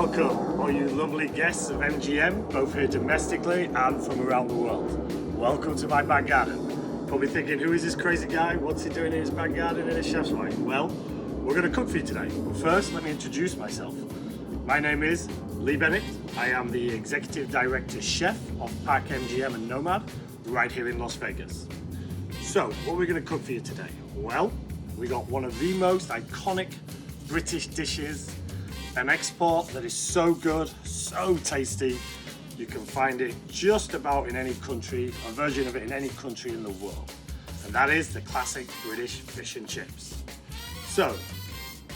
Welcome, all you lovely guests of MGM, both here domestically and from around the world. Welcome to my back garden. Probably thinking, who is this crazy guy? What's he doing in his back garden in a chef's wife? Well, we're going to cook for you today. But first, let me introduce myself. My name is Bennett. I am the Executive Director Chef of Park MGM and Nomad, right here in Las Vegas. So, what are we going to cook for you today? Well, we got one of the most iconic British dishes, an export that is so good, so tasty, you can find it just about in any country, a version of it in any country in the world. And that is the classic British fish and chips. So,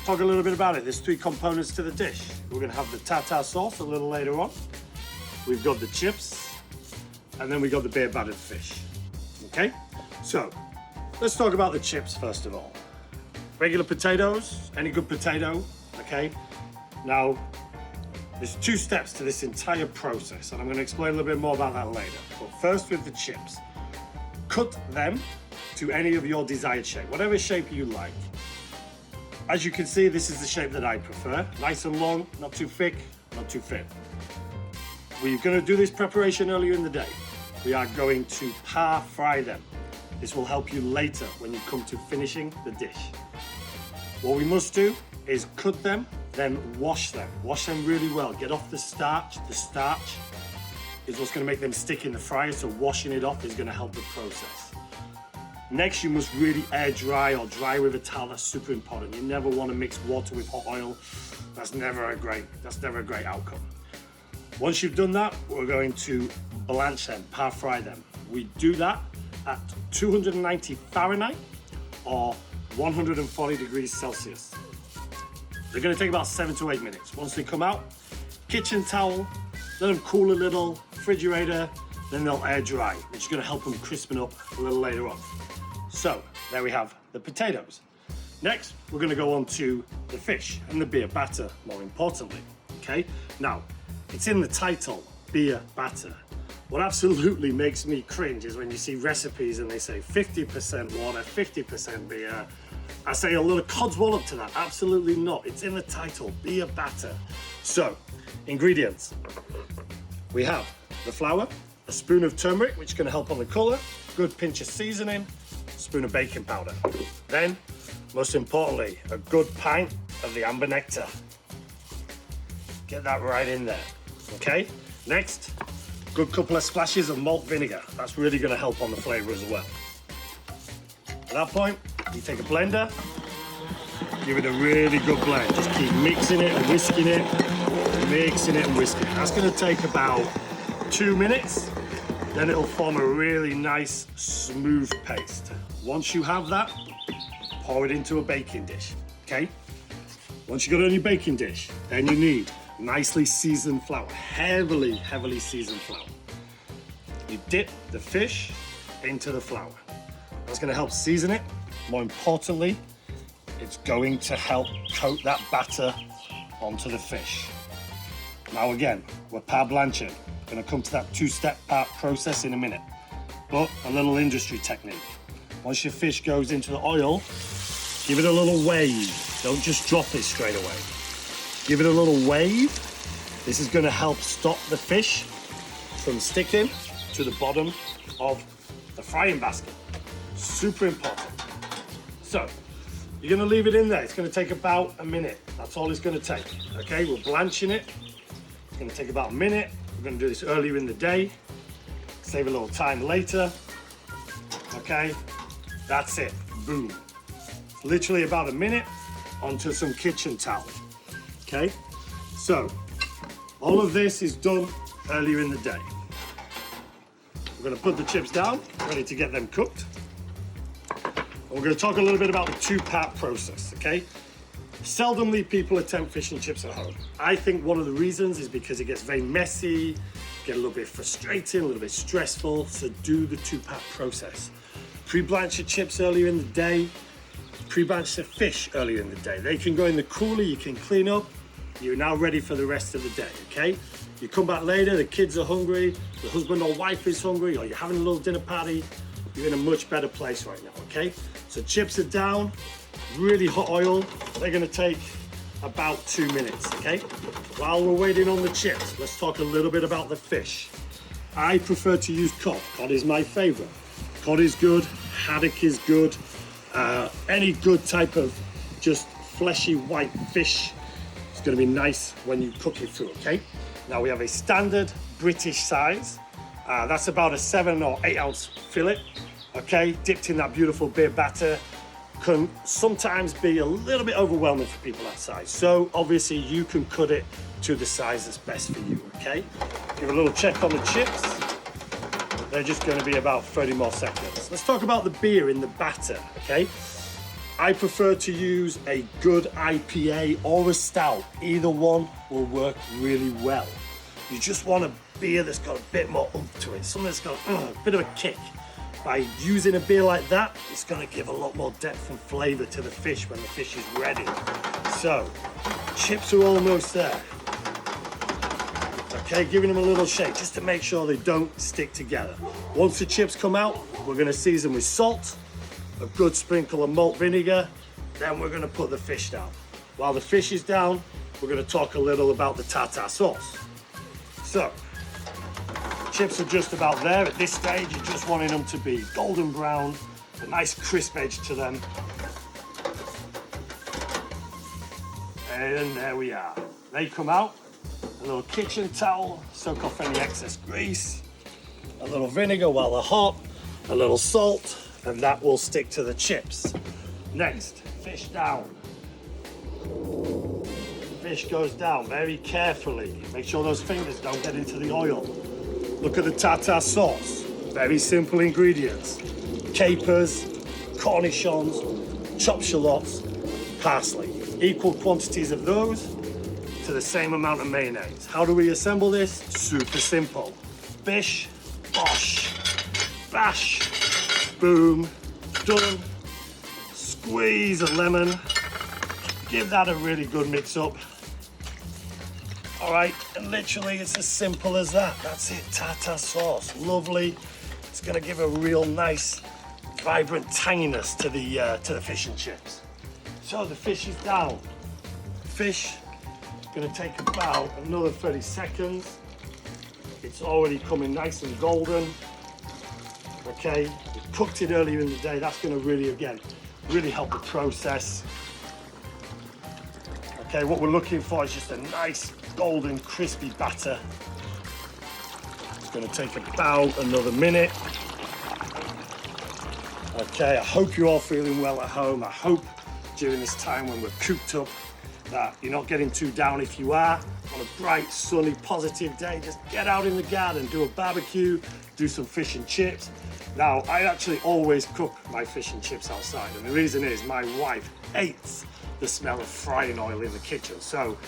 talk a little bit about it. There's three components to the dish. We're gonna have the tartar sauce a little later on. We've got the chips, and then we got the beer battered fish. Okay? So, let's talk about the chips first of all. Regular potatoes, any good potato, okay? Now, there's two steps to this entire process, and I'm going to explain a little bit more about that later. But first with the chips, cut them to any of your desired shape, whatever shape you like. As you can see, this is the shape that I prefer. Nice and long, not too thick, not too thin. We're going to do this preparation earlier in the day. We are going to par fry them. This will help you later when you come to finishing the dish. What we must do is cut them, then wash them. Wash them really well. Get off the starch. The starch is what's going to make them stick in the fryer, so washing it off is going to help the process. Next, you must really air dry or dry with a towel. That's super important. You never want to mix water with hot oil. That's never a great outcome. Once you've done that, we're going to blanch them, par fry them. We do that at 290 Fahrenheit or 140 degrees Celsius. They're going to take about 7 to 8 minutes. Once they come out, kitchen towel, let them cool a little, refrigerator, then they'll air dry, which is going to help them crispen up a little later on. So, there we have the potatoes. Next, we're going to go on to the fish and the beer batter, more importantly. Okay? Now, it's in the title, beer batter. What absolutely makes me cringe is when you see recipes and they say 50% water, 50% beer. I say a little codswallop to that. Absolutely not. It's in the title, beer batter. So, ingredients. We have the flour, a spoon of turmeric, which is going to help on the color, good pinch of seasoning, a spoon of baking powder. Then, most importantly, a good pint of the amber nectar. Get that right in there. Okay? Next, good couple of splashes of malt vinegar. That's really going to help on the flavor as well. At that point, you take a blender, give it a really good blend. Just keep mixing it and whisking it, mixing it and whisking it. That's going to take about 2 minutes. Then it'll form a really nice, smooth paste. Once you have that, pour it into a baking dish, okay? Once you got it on your baking dish, then you need nicely seasoned flour, heavily seasoned flour. You dip the fish into the flour. That's going to help season it. More importantly, it's going to help coat that batter onto the fish. Now again, we're par blanching. Going to come to that two-step part process in a minute. But a little industry technique. Once your fish goes into the oil, give it a little wave. Don't just drop it straight away. Give it a little wave. This is going to help stop the fish from sticking to the bottom of the frying basket. Super important. So, you're going to leave it in there. It's going to take about a minute. That's all it's going to take. Okay, we're blanching it. It's going to take about a minute. We're going to do this earlier in the day. Save a little time later. Okay, that's it. Boom. Literally about a minute onto some kitchen towel. Okay, so all of this is done earlier in the day. We're going to put the chips down, ready to get them cooked. And we're going to talk a little bit about the two-part process, okay? Seldomly people attempt fish and chips at home. I think one of the reasons is because it gets very messy, get a little bit frustrating, a little bit stressful, so do the two-part process. Pre-blanch your chips earlier in the day, pre-blanch the fish earlier in the day. They can go in the cooler, you can clean up, you're now ready for the rest of the day, okay? You come back later, the kids are hungry, the husband or wife is hungry, or you're having a little dinner party, you're in a much better place right now, okay? So chips are down, really hot oil, they're gonna take about 2 minutes, okay? while we're waiting on the chips, let's talk a little bit about the fish. I prefer to use cod. Cod is my favorite. Cod is good, haddock is good. Any good type of just fleshy white fish is going to be nice when you cook it through, okay? Now we have a standard British size. That's about a 7 or 8 ounce fillet, okay? Dipped in that beautiful beer batter. Can sometimes be a little bit overwhelming for people that size. So obviously you can cut it to the size that's best for you, okay? Give a little check on the chips. They're just going to be about 30 more seconds. Let's talk about the beer in the batter, okay? I prefer to use a good IPA or a stout. Either one will work really well. You just want a beer that's got a bit more oomph to it, something that's got a bit of a kick. By using a beer like that, it's going to give a lot more depth and flavor to the fish when the fish is ready. So, chips are almost there. Okay, giving them a little shake just to make sure they don't stick together. Once the chips come out, we're going to season with salt, a good sprinkle of malt vinegar, then we're going to put the fish down. While the fish is down, we're going to talk a little about the tartar sauce. So, chips are just about there. At this stage, you're just wanting them to be golden brown, a nice crisp edge to them. And there we are. They come out. A little kitchen towel, soak off any excess grease. A little vinegar while they're hot. A little salt, and that will stick to the chips. Next, fish down. Fish goes down very carefully. Make sure those fingers don't get into the oil. Look at the tartar sauce. Very simple ingredients. Capers, cornichons, chopped shallots, parsley. Equal quantities of those to the same amount of mayonnaise. How do we assemble this? Super simple. Bish, bosh, bash, boom, done. Squeeze a lemon. Give that a really good mix up. All right, and literally it's as simple as that. That's it, tartar sauce, lovely. It's gonna give a real nice, vibrant tanginess to the fish and chips. So the fish is down. Fish gonna take about another 30 seconds. It's already coming nice and golden. Okay, we cooked it earlier in the day. That's gonna really help the process. Okay, what we're looking for is just a nice golden crispy batter. It's going to take about another minute. Okay, I hope you're all feeling well at home. I hope during this time when we're cooped up that you're not getting too down. If you are, on a bright, sunny, positive day, just get out in the garden, do a barbecue, do some fish and chips. Now, I actually always cook my fish and chips outside, and the reason is my wife hates the smell of frying oil in the kitchen. So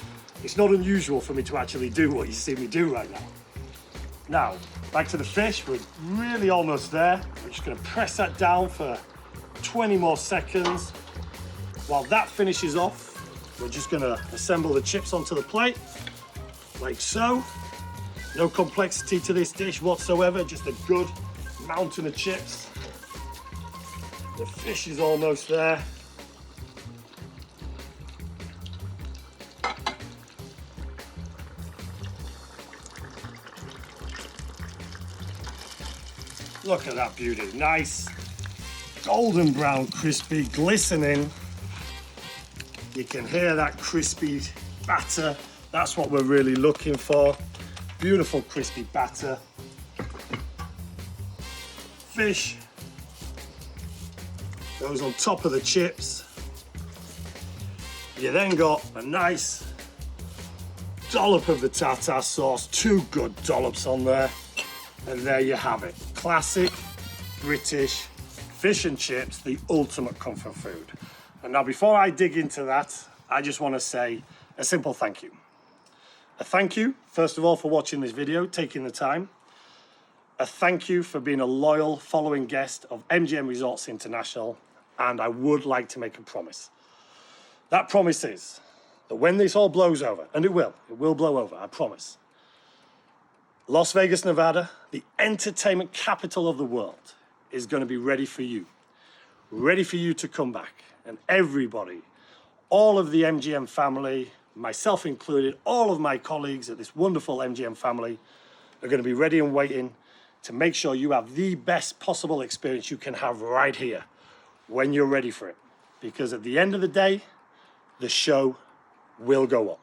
it's not unusual for me to actually do what you see me do right now. Now, back to the fish. We're really almost there. We're just gonna press that down for 20 more seconds. While that finishes off, we're just gonna assemble the chips onto the plate, like so. No complexity to this dish whatsoever, just a good mountain of chips. The fish is almost there. Look at that beauty. Nice, golden brown, crispy, glistening. You can hear that crispy batter. That's what we're really looking for. Beautiful crispy batter. Fish goes on top of the chips. You then got a nice dollop of the tartar sauce, 2 good dollops on there. And there you have it. Classic British fish and chips, the ultimate comfort food. And now before I dig into that, I just want to say a simple thank you. A thank you, first of all, for watching this video, taking the time. A thank you for being a loyal following guest of MGM Resorts International. And I would like to make a promise. That promise is that when this all blows over, and it will blow over, I promise. Las Vegas, Nevada, the entertainment capital of the world, is going to be ready for you to come back. And everybody, all of the MGM family, myself included, all of my colleagues at this wonderful MGM family are going to be ready and waiting to make sure you have the best possible experience you can have right here when you're ready for it. Because at the end of the day, the show will go on.